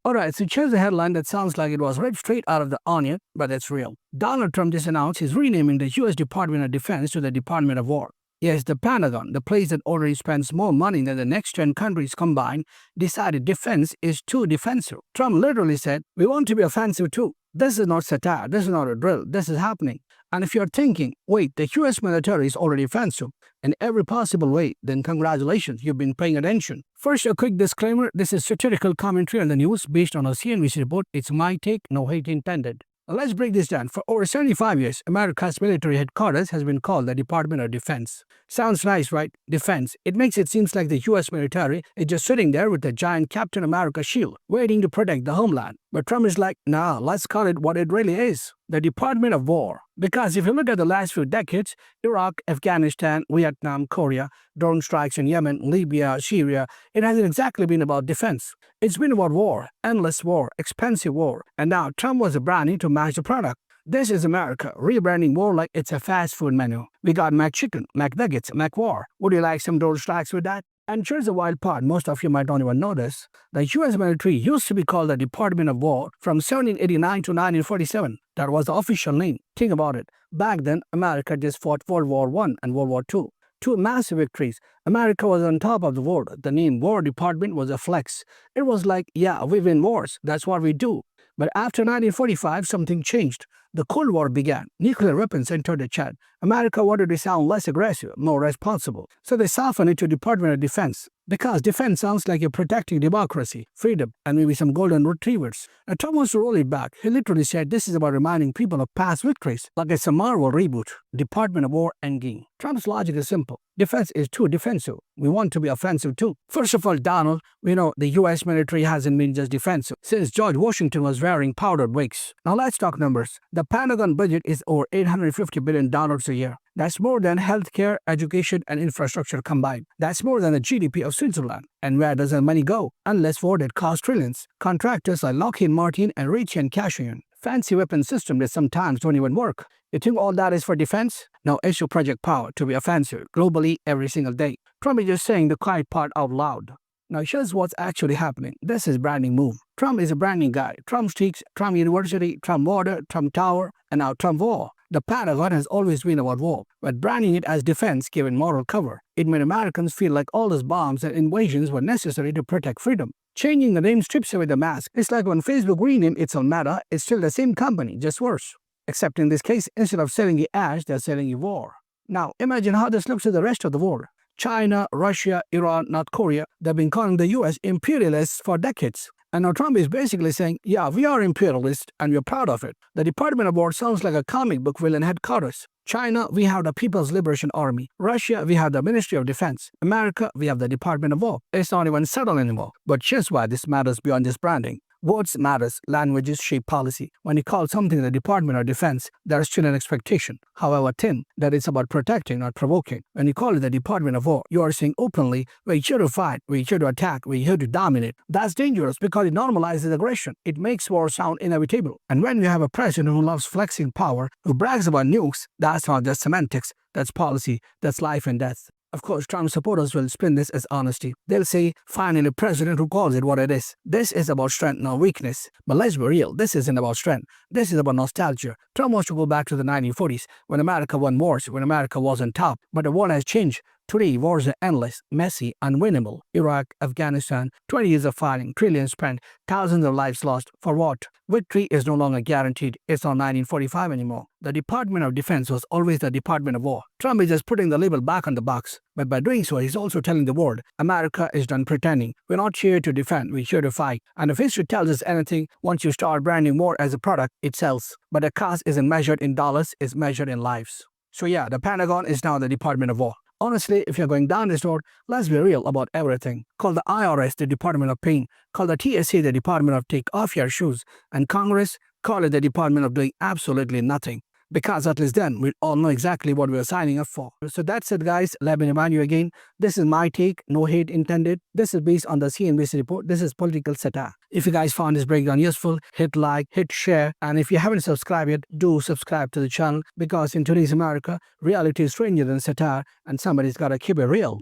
Alright, so here's a headline that sounds like it was ripped straight out of the onion, but it's real. Donald Trump just announced he's renaming the US Department of Defense to the Department of War. Yes, the Pentagon, the place that already spends more money than the next 10 countries combined, decided defense is too defensive. Trump literally said, "We want to be offensive too." This is not satire, this is not a drill, this is happening. And if you're thinking, wait, the US military is already offensive in every possible way, then congratulations, you've been paying attention. First, a quick disclaimer, this is satirical commentary on the news based on a CNBC report. It's my take, no hate intended. Let's break this down. For over 75 years, America's military headquarters has been called the Department of Defense. Sounds nice, right? Defense. It makes it seem like the US military is just sitting there with a giant Captain America shield, waiting to protect the homeland. But Trump is like, nah, let's call it what it really is. The Department of War. Because if you look at the last few decades, Iraq, Afghanistan, Vietnam, Korea, drone strikes in Yemen, Libya, Syria, it hasn't exactly been about defense. It's been about war, endless war, expensive war, and now Trump was branding to match the product. This is America, rebranding war like it's a fast food menu. We got McChicken, McNuggets, McWar. Would you like some drone strikes with that? And here's the wild part, most of you might not even notice. The US military used to be called the Department of War from 1789 to 1947. That was the official name. Think about it. Back then, America just fought World War I and World War II. Two massive victories. America was on top of the world. The name War Department was a flex. It was like, yeah, we win wars. That's what we do. But after 1945, something changed. The Cold War began. Nuclear weapons entered the chat. America wanted to sound less aggressive, more responsible. So they softened it to Department of Defense. Because defense sounds like you're protecting democracy, freedom, and maybe some golden retrievers. Now Trump wants to roll it back. He literally said this is about reminding people of past victories, like it's a Marvel reboot, Department of War Endgame. Trump's logic is simple. Defense is too defensive. We want to be offensive too. First of all, Donald, we know the US military hasn't been just defensive since George Washington was wearing powdered wigs. Now let's talk numbers. The Pentagon budget is over $850 billion a year. That's more than healthcare, education, and infrastructure combined. That's more than the GDP of Switzerland. And where does the money go? Unless war that costs trillions. Contractors like Lockheed Martin and Raytheon cash in. Fancy weapon systems that sometimes don't even work. You think all that is for defense? No, issue Project Power to be offensive globally every single day. Trump is just saying the quiet part out loud. Now here's what's actually happening. This is branding move. Trump is a branding guy. Trump Sticks, Trump University, Trump Water, Trump Tower, and now Trump War. The Pentagon has always been about war, but branding it as defense gave it moral cover. It made Americans feel like all those bombs and invasions were necessary to protect freedom. Changing the name strips away the mask. It's like when Facebook renamed its own Meta, it's still the same company, just worse. Except in this case, instead of selling you ash, they're selling you war. Now, imagine how this looks to the rest of the world. China, Russia, Iran, North Korea, they've been calling the US imperialists for decades. And now Trump is basically saying, yeah, we are imperialists and we're proud of it. The Department of War sounds like a comic book villain headquarters. China, we have the People's Liberation Army. Russia, we have the Ministry of Defense. America, we have the Department of War. It's not even subtle anymore. But here's why this matters beyond just branding. Words matters, languages shape policy. When you call something the Department of Defense, there is still an expectation, however thin, that it's about protecting, not provoking. When you call it the Department of War, you are saying openly, we're here to fight, we're here to attack, we're here to dominate. That's dangerous because it normalizes aggression. It makes war sound inevitable. And when you have a president who loves flexing power, who brags about nukes, that's not just semantics, that's policy, that's life and death. Of course, Trump supporters will spin this as honesty. They'll say, finally a president who calls it what it is. This is about strength, not weakness. But let's be real, this isn't about strength. This is about nostalgia. Trump wants to go back to the 1940s, when America won wars, when America was on top. But the world has changed. Today, wars are endless, messy, unwinnable. Iraq, Afghanistan, 20 years of fighting, trillions spent, thousands of lives lost. For what? Victory is no longer guaranteed. It's not 1945 anymore. The Department of Defense was always the Department of War. Trump is just putting the label back on the box. But by doing so, he's also telling the world, America is done pretending. We're not here to defend, we're here to fight. And if history tells us anything, once you start branding war as a product, it sells. But the cost isn't measured in dollars, it's measured in lives. So yeah, the Pentagon is now the Department of War. Honestly, if you're going down this road, let's be real about everything. Call the IRS the Department of Pain. Call the TSA the Department of Take Off Your Shoes. And Congress, call it the Department of Doing Absolutely Nothing. Because at least then, we all know exactly what we're signing up for. So that's it, guys. Let me remind you again, this is my take, no hate intended. This is based on the CNBC report. This is political satire. If you guys found this breakdown useful, hit like, hit share. And if you haven't subscribed yet, do subscribe to the channel. Because in today's America, reality is stranger than satire. And somebody's got to keep it real.